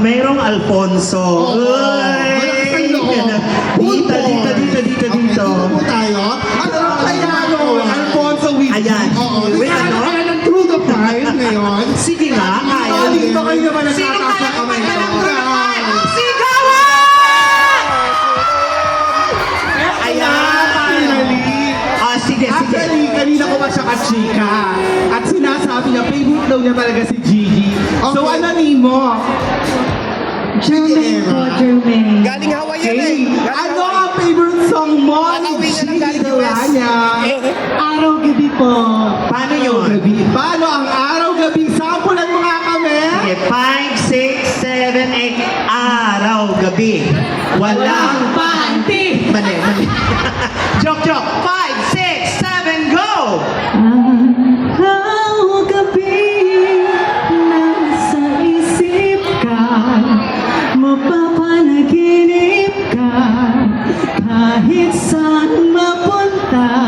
mayroong Alfonso. Uy! Dito. Dito po tayo. Ano kaya Alfonso with Ayan. With ano? Kaya ng True the Pride ngayon. Sige nga, kaya. Dito kayo naman nagtataas na kamay ko. Sige. Actually, kanina ko pa siya ka-chika. At sinasabi niya, favorite daw niya talaga si Gigi. So, ano mo? Jermaine po, Jermaine. Galing Hawaii yan eh. Ano ang favorite song mo ni Nakauwi na lang Gigi galing US. Delanya? Araw-gabi po. Paano yun? Gabi. Paano ang araw-gabi? Sampulan mo nga kami. Okay, 5, 6, 7, 8. Araw-gabi. Walang panty. Mali. Joke. 5, 6, 7, go! Araw-gabi, nasa isip ka, mapapanaginip ka, kahit saan mapunta,